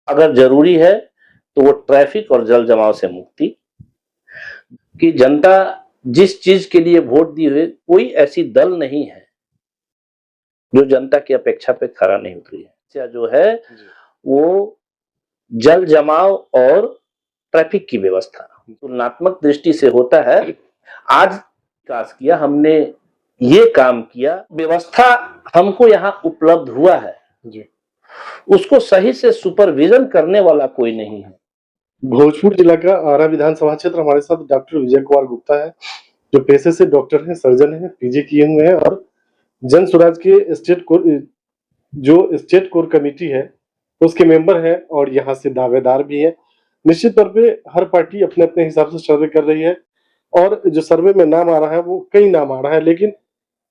अगर जरूरी है तो वो ट्रैफिक और जल जमाव से मुक्ति, कि जनता जिस चीज के लिए वोट दी हुई, कोई ऐसी दल नहीं है जो जनता की अपेक्षा पे खरा नहीं उतरी है। समस्या जो है वो जल जमाव और ट्रैफिक की व्यवस्था तुलनात्मक दृष्टि से होता है। आज विकास किया हमने, ये काम किया, व्यवस्था हमको यहाँ उपलब्ध हुआ है जी, उसको सही से सुपरविजन करने वाला कोई नहीं है। भोजपुर जिला का आरा विधानसभा क्षेत्र, हमारे साथ डॉक्टर विजय कुमार गुप्ता है, जो पेशे से डॉक्टर हैं, सर्जन हैं, पीजी किए हुए हैं और जन स्वराज के स्टेट कोर कमेटी है उसके मेंबर हैं और यहाँ से दावेदार भी है। निश्चित तौर पे हर पार्टी अपने अपने हिसाब से सर्वे कर रही है और जो सर्वे में नाम आ रहा है वो कई नाम आ रहा है, लेकिन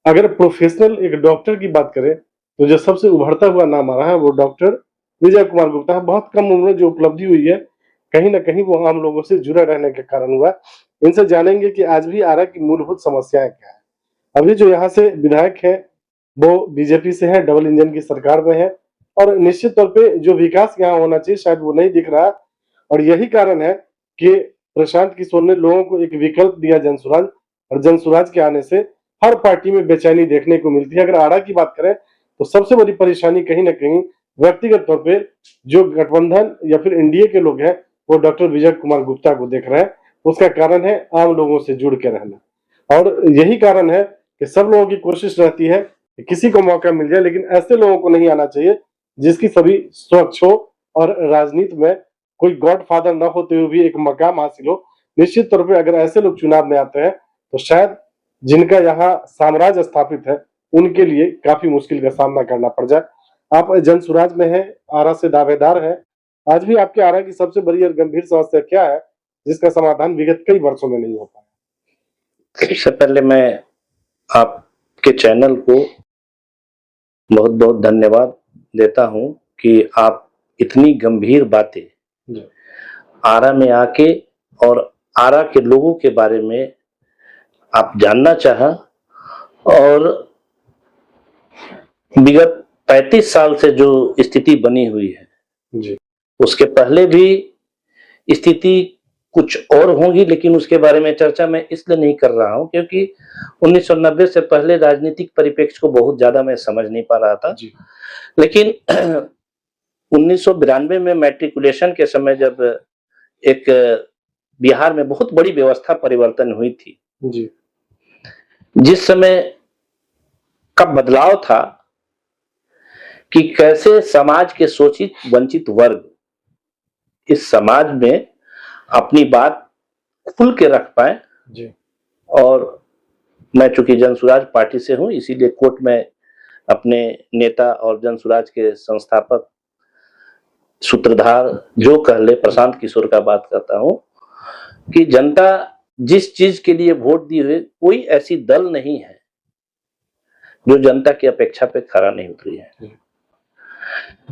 अगर प्रोफेशनल एक डॉक्टर की बात करें तो जो सबसे उभरता हुआ नाम आ रहा है वो डॉक्टर विजय कुमार गुप्ता है। बहुत कम उम्र में जो उपलब्धि हुई है, कहीं ना कहीं वो आम लोगों से जुड़ा रहने के कारण हुआ। इनसे जानेंगे कि आज भी आरा की मूलभूत समस्याएं क्या है। अभी जो यहाँ से विधायक है वो बीजेपी से है, डबल इंजन की सरकार में है और निश्चित तौर पे जो विकास यहाँ होना चाहिए शायद वो नहीं दिख रहा और यही कारण है कि प्रशांत किशोर ने लोगों को एक विकल्प दिया जनसुराज, और जनसुराज के आने से हर पार्टी में बेचैनी देखने को मिलती है। अगर आरा की बात करें तो सबसे बड़ी परेशानी कहीं ना कहीं व्यक्तिगत तौर पे जो गठबंधन या फिर एनडीए के लोग हैं वो डॉक्टर विजय कुमार गुप्ता को देख रहे हैं। उसका कारण है आम लोगों से जुड़ के रहना और यही कारण है कि सब लोगों की कोशिश रहती है कि किसी को मौका मिल जाए, लेकिन ऐसे लोगों को नहीं आना चाहिए जिसकी सभी स्वच्छ हो और राजनीति में कोई गॉडफादर न होते हुए भी एक मकाम हासिल हो। निश्चित तौर पे अगर ऐसे लोग चुनाव में आते हैं तो शायद जिनका यहाँ साम्राज्य स्थापित है उनके लिए काफी मुश्किल का सामना करना पड़ जाए। आप जनसुराज में हैं, आरा से दावेदार हैं, आज भी आपके आरा की सबसे बड़ी और गंभीर समस्या क्या है जिसका समाधान विगत कई वर्षों में नहीं हो पाया? सबसे पहले मैं आपके चैनल को बहुत बहुत धन्यवाद देता हूं कि आप इतनी गंभीर बातें आरा में आके और आरा के लोगों के बारे में आप जानना चाहा और विगत 35 साल से जो स्थिति बनी हुई है जी, उसके पहले भी स्थिति कुछ और होंगी, लेकिन उसके बारे में चर्चा मैं इसलिए नहीं कर रहा हूं क्योंकि 1990 से पहले राजनीतिक परिप्रेक्ष्य को बहुत ज्यादा मैं समझ नहीं पा रहा था जी। लेकिन 1992 में मैट्रिकुलेशन के समय जब एक बिहार में बहुत बड़ी व्यवस्था परिवर्तन हुई थी जी, जिस समय का बदलाव था कि कैसे समाज के शोषित वंचित वर्ग इस समाज में अपनी बात खुल के रख पाए जी। और मैं चूंकि जनसुराज पार्टी से हूं इसीलिए कोर्ट में अपने नेता और जनसुराज के संस्थापक सूत्रधार जो कह ले प्रशांत किशोर का बात करता हूं कि जनता जिस चीज के लिए वोट दी हुई, कोई ऐसी दल नहीं है जो जनता की अपेक्षा पे खरा नहीं उतरी है।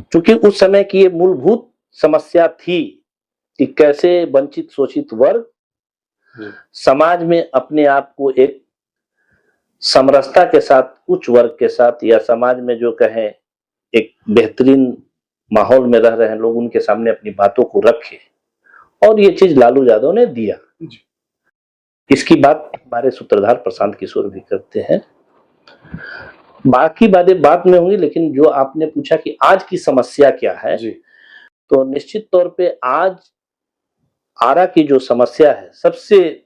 क्योंकि उस समय की ये मूलभूत समस्या थी कि कैसे वंचित शोषित वर्ग समाज में अपने आप को एक समरसता के साथ उच्च वर्ग के साथ या समाज में जो कहें एक बेहतरीन माहौल में रह रहे हैं लोग उनके सामने अपनी बातों को रखे, और ये चीज लालू यादव ने दिया। इसकी बात हमारे सूत्रधार प्रशांत किशोर भी करते हैं, बाकी बातें बाद में होंगी। लेकिन जो आपने पूछा कि आज की समस्या क्या है जी, तो निश्चित तौर पे आज आरा की जो समस्या है, सबसे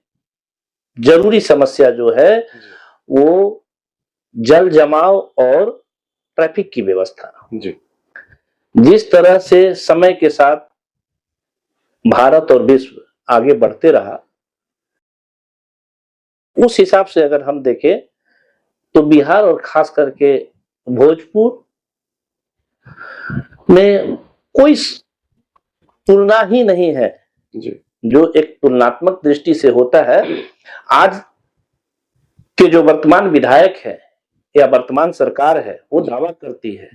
जरूरी समस्या जो है वो जल जमाव और ट्रैफिक की व्यवस्था जी। जिस तरह से समय के साथ भारत और विश्व आगे बढ़ते रहा, उस हिसाब से अगर हम देखें तो बिहार और खास करके भोजपुर में कोई तुलना ही नहीं है जी। जो एक तुलनात्मक दृष्टि से होता है। आज के जो वर्तमान विधायक है या वर्तमान सरकार है वो दावा करती है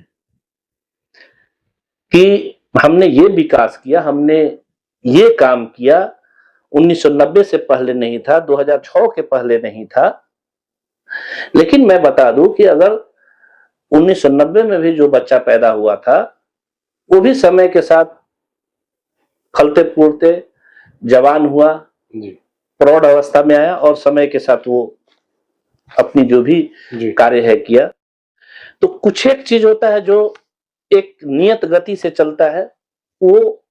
कि हमने ये विकास किया, हमने ये काम किया, 1990 से पहले नहीं था, 2006 के पहले नहीं था। लेकिन मैं बता दूं कि अगर 1990 में भी जो बच्चा पैदा हुआ था वो भी समय के साथ फलते फूलते जवान हुआ, प्रौढ़ अवस्था में आया और समय के साथ वो अपनी जो भी कार्य है किया। तो कुछ एक चीज होता है जो एक नियत गति से चलता है, वो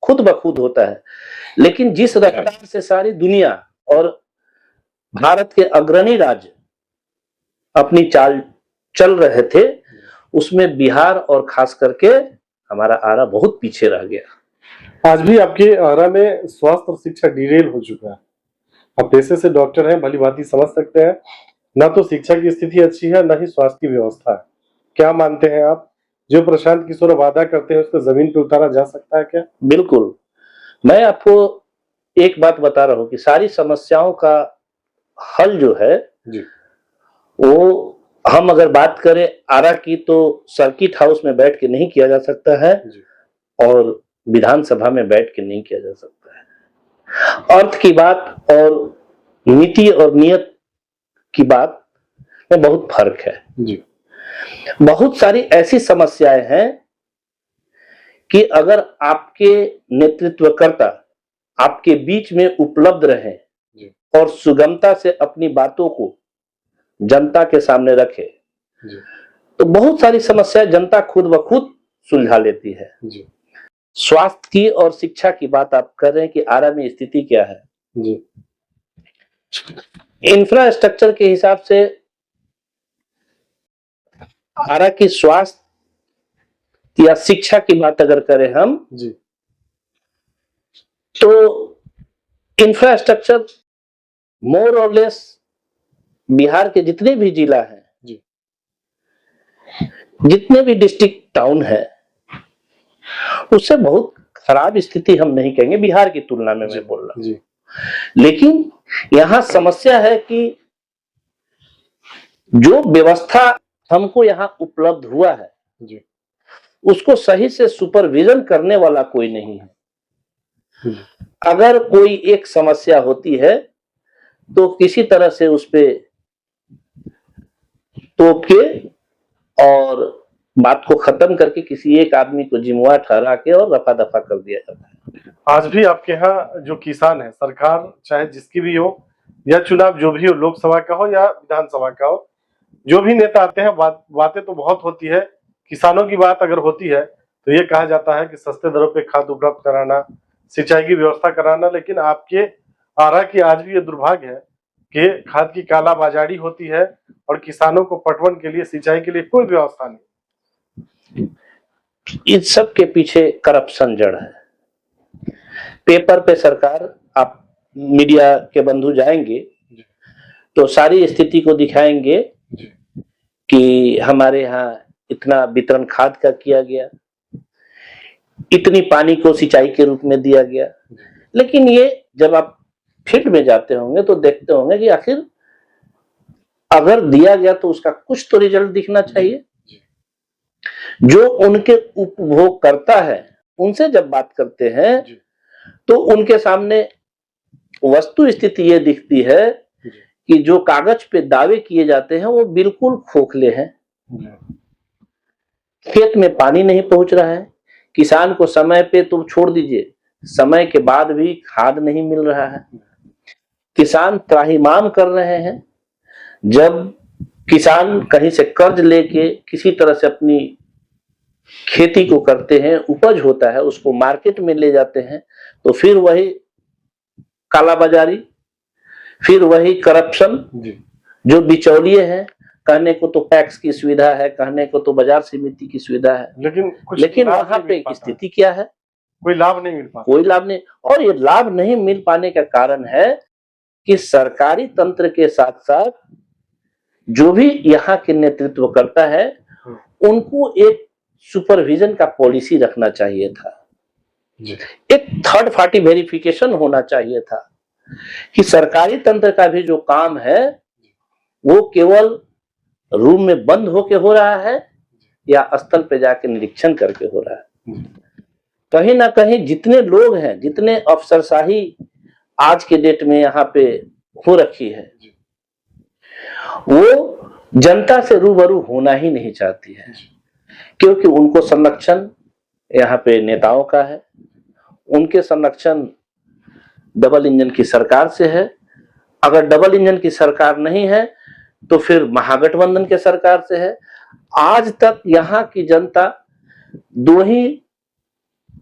खुद ब खुद होता है, लेकिन जिस रफ्तार से सारी दुनिया और भारत के अग्रणी राज्य अपनी चाल चल रहे थे, उसमें बिहार और खास करके हमारा आरा बहुत पीछे रह गया। आज भी आपके आरा में स्वास्थ्य और शिक्षा डिरेल हो चुका है। आप पेशे से डॉक्टर हैं, भली भांति समझ सकते हैं, ना तो शिक्षा की स्थिति अच्छी है, ना ही स्वास्थ्य की व्यवस्था है। क्या मानते हैं आप, जो प्रशांत किशोर वादा करते हैं उसको जमीन पर उतारा जा सकता है क्या? बिल्कुल, मैं आपको एक बात बता रहा हूं कि सारी समस्याओं का हल जो है जी, वो हम अगर बात करें आरा की, तो सर्किट हाउस में बैठ के नहीं किया जा सकता है जी, और विधानसभा में बैठ के नहीं किया जा सकता है। अर्थ की बात और नीति और नियत की बात में बहुत फर्क है जी। बहुत सारी ऐसी समस्याएं हैं कि अगर आपके नेतृत्वकर्ता आपके बीच में उपलब्ध रहे और सुगमता से अपनी बातों को जनता के सामने रखे, तो बहुत सारी समस्याएं जनता खुद ब खुद सुलझा लेती है। स्वास्थ्य की और शिक्षा की बात आप कर रहे हैं कि आरा में स्थिति क्या है जी। इंफ्रास्ट्रक्चर के हिसाब से आरा की स्वास्थ्य या शिक्षा की बात अगर करें हम जी, तो इंफ्रास्ट्रक्चर मोर और लेस बिहार के जितने भी जिला हैं जी, जितने भी डिस्ट्रिक्ट टाउन है, उससे बहुत खराब स्थिति हम नहीं कहेंगे बिहार की तुलना में, मैं बोल रहा हूं। लेकिन यहां समस्या है कि जो व्यवस्था हमको यहां उपलब्ध हुआ है जी, उसको सही से सुपरविजन करने वाला कोई नहीं है। अगर कोई एक समस्या होती है तो किसी तरह से उस पे तोप के और बात को खत्म करके किसी एक आदमी को जिम्मेवार ठहरा के और रफा दफा कर दिया जाता है। आज भी आपके यहाँ जो किसान है, सरकार चाहे जिसकी भी हो या चुनाव जो भी हो, लोकसभा का हो या विधानसभा का हो, जो भी नेता आते हैं बातें तो बहुत होती है। किसानों की बात अगर होती है तो ये कहा जाता है कि सस्ते दरों पे खाद उपलब्ध कराना, सिंचाई की व्यवस्था कराना, लेकिन आपके आरा की आज भी ये दुर्भाग्य है कि खाद की कालाबाजारी होती है और किसानों को पटवन के लिए, सिंचाई के लिए कोई व्यवस्था नहीं। इन सब के पीछे करप्शन जड़ है। पेपर पे सरकार, आप मीडिया के बंधु जाएंगे तो सारी स्थिति को दिखाएंगे कि हमारे यहाँ इतना वितरण खाद का किया गया, इतनी पानी को सिंचाई के रूप में दिया गया, लेकिन ये जब आप फील्ड में जाते होंगे तो देखते होंगे कि आखिर अगर दिया गया तो उसका कुछ तो रिजल्ट दिखना चाहिए। जो उनके उपभोग करता है उनसे जब बात करते हैं तो उनके सामने वस्तु स्थिति ये दिखती है कि जो कागज पे दावे किए जाते हैं वो बिल्कुल खोखले हैं। खेत में पानी नहीं पहुंच रहा है, किसान को समय पे तो छोड़ दीजिए, समय के बाद भी खाद नहीं मिल रहा है, किसान त्राहिमाम कर रहे हैं। जब किसान कहीं से कर्ज लेके किसी तरह से अपनी खेती को करते हैं, उपज होता है, उसको मार्केट में ले जाते हैं, तो फिर वही कालाबाजारी, फिर वही करप्शन, जो बिचौलिए हैं। कहने को तो टैक्स की सुविधा है, कहने को तो बाजार समिति की सुविधा है, लेकिन वहां पे स्थिति क्या है? कोई लाभ नहीं मिल पाता, कोई लाभ नहीं। और ये लाभ नहीं मिल पाने का कारण है कि सरकारी तंत्र के साथ साथ जो भी यहाँ के नेतृत्व करता है उनको एक सुपरविजन का पॉलिसी रखना चाहिए था, एक थर्ड पार्टी वेरिफिकेशन होना चाहिए था कि सरकारी तंत्र का भी जो काम है वो केवल रूम में बंद होके हो रहा है या स्थल पे जाके निरीक्षण करके हो रहा है। कहीं ना कहीं जितने लोग हैं, जितने अफसरशाही आज के डेट में यहाँ पे हो रखी है, वो जनता से रूबरू होना ही नहीं चाहती है, क्योंकि उनको संरक्षण यहाँ पे नेताओं का है, उनके संरक्षण डबल इंजन की सरकार से है। अगर डबल इंजन की सरकार नहीं है तो फिर महागठबंधन के सरकार से है। आज तक यहाँ की जनता दो ही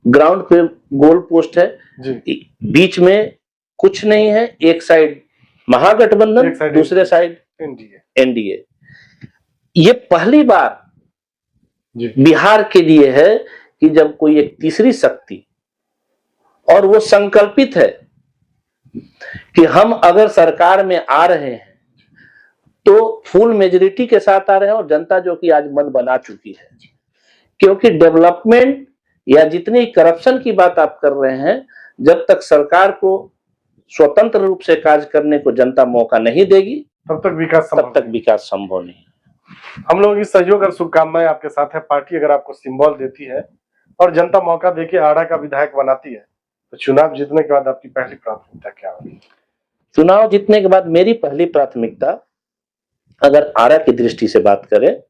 ग्राउंड पे गोल पोस्ट है जी। बीच में कुछ नहीं है। एक साइड महागठबंधन, दूसरे साइड एनडीए। ये पहली बार बिहार के लिए है कि जब कोई एक तीसरी शक्ति, और वो संकल्पित है कि हम अगर सरकार में आ रहे हैं तो फुल मेजोरिटी के साथ आ रहे हैं, और जनता जो कि आज मन बना चुकी है। क्योंकि डेवलपमेंट या जितनी करप्शन की बात आप कर रहे हैं, जब तक सरकार को स्वतंत्र रूप से कार्य करने को जनता मौका नहीं देगी तब तक विकास संभव नहीं। हम लोगों की सहयोग और शुभकामनाएं आपके साथ है। पार्टी अगर आपको सिंबल देती है और जनता मौका देके आड़ा का विधायक बनाती है, तो चुनाव जीतने के बाद आपकी पहली प्राथमिकता क्या होगी? चुनाव जीतने के बाद मेरी पहली प्राथमिकता, अगर आरा की दृष्टि से बात करें,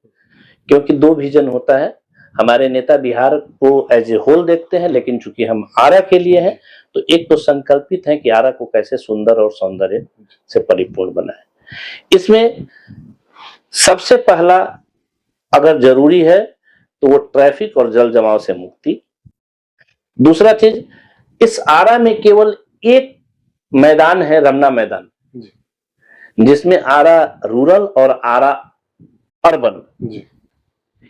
क्योंकि दो विजन होता है, हमारे नेता बिहार को एज ए होल देखते हैं, लेकिन चूंकि हम आरा के लिए हैं तो एक तो संकल्पित है कि आरा को कैसे सुंदर और सौंदर्य से परिपूर्ण बनाए। इसमें सबसे पहला अगर जरूरी है तो वो ट्रैफिक और जल जमाव से मुक्ति। दूसरा चीज, इस आरा में केवल एक मैदान है, रमना मैदान, जिसमें आरा रूरल और आरा अर्बन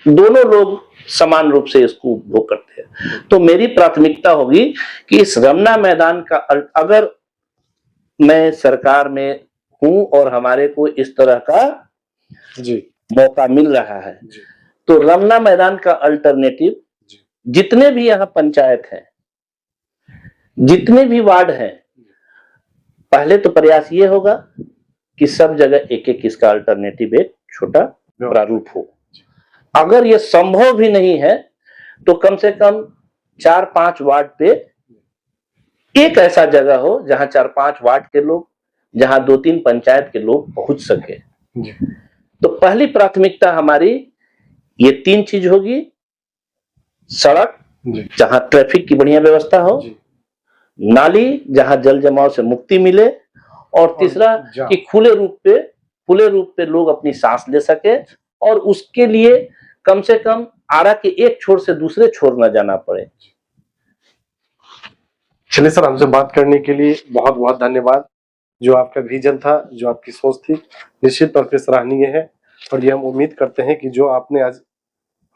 दोनों लोग समान रूप से इसको उपभोग करते हैं। तो मेरी प्राथमिकता होगी कि इस रमना मैदान का, अगर मैं सरकार में हूं और हमारे को इस तरह का मौका मिल रहा है, तो रमना मैदान का अल्टरनेटिव जितने भी यहाँ पंचायत हैं, जितने भी वार्ड हैं, पहले तो प्रयास ये होगा कि सब जगह एक एक इसका अल्टरनेटिव एक छोटा प्रारूप हो। अगर ये संभव भी नहीं है तो कम से कम 4-5 वार्ड पे एक ऐसा जगह हो जहां 4-5 वार्ड के लोग, जहां 2-3 पंचायत के लोग पहुंच सके। तो पहली प्राथमिकता हमारी ये 3 चीज होगी। सड़क जहां ट्रैफिक की बढ़िया व्यवस्था हो, नाली जहां जल जमाव से मुक्ति मिले, और तीसरा कि खुले रूप पे लोग अपनी सांस ले सके, और उसके लिए कम से कम आरा के एक छोर से दूसरे छोर न जाना पड़े। चलिए सर, हमसे बात करने के लिए बहुत बहुत धन्यवाद। जो आपका विजन था, जो आपकी सोच थी, निश्चित तौर पे सराहनीय है, और ये हम उम्मीद करते हैं कि जो आपने आज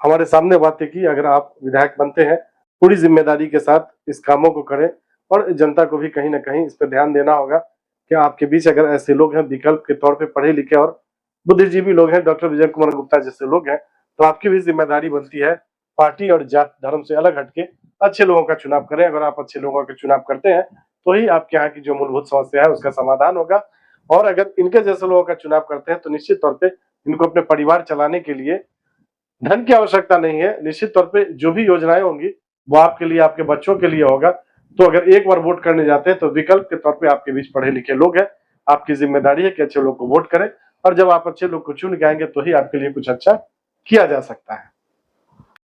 हमारे सामने बातें की, अगर आप विधायक बनते हैं, पूरी जिम्मेदारी के साथ इस कामों को करें, और जनता को भी कहीं ना कहीं इस पर ध्यान देना होगा कि आपके बीच अगर ऐसे लोग हैं, विकल्प के तौर पे पढ़े लिखे और बुद्धिजीवी लोग हैं, डॉक्टर विजय कुमार गुप्ता जैसे लोग हैं, तो आपकी भी जिम्मेदारी बनती है पार्टी और जात धर्म से अलग हटके अच्छे लोगों का चुनाव करें। अगर आप अच्छे लोगों का चुनाव करते हैं तो ही आपके यहाँ की जो मूलभूत समस्या है उसका समाधान होगा, और अगर इनके जैसे लोगों का चुनाव करते हैं तो निश्चित तौर पे इनको अपने परिवार चलाने के लिए धन की आवश्यकता नहीं है। निश्चित तौर पे जो भी योजनाएं होंगी वो आपके लिए, आपके बच्चों के लिए होगा। तो अगर एक बार वोट करने जाते हैं तो विकल्प के तौर पे आपके बीच पढ़े लिखे लोग हैं, आपकी जिम्मेदारी है कि अच्छे लोग को वोट करें, और जब आप अच्छे लोग को चुन के आएंगे तो ही आपके लिए कुछ अच्छा किया जा सकता है।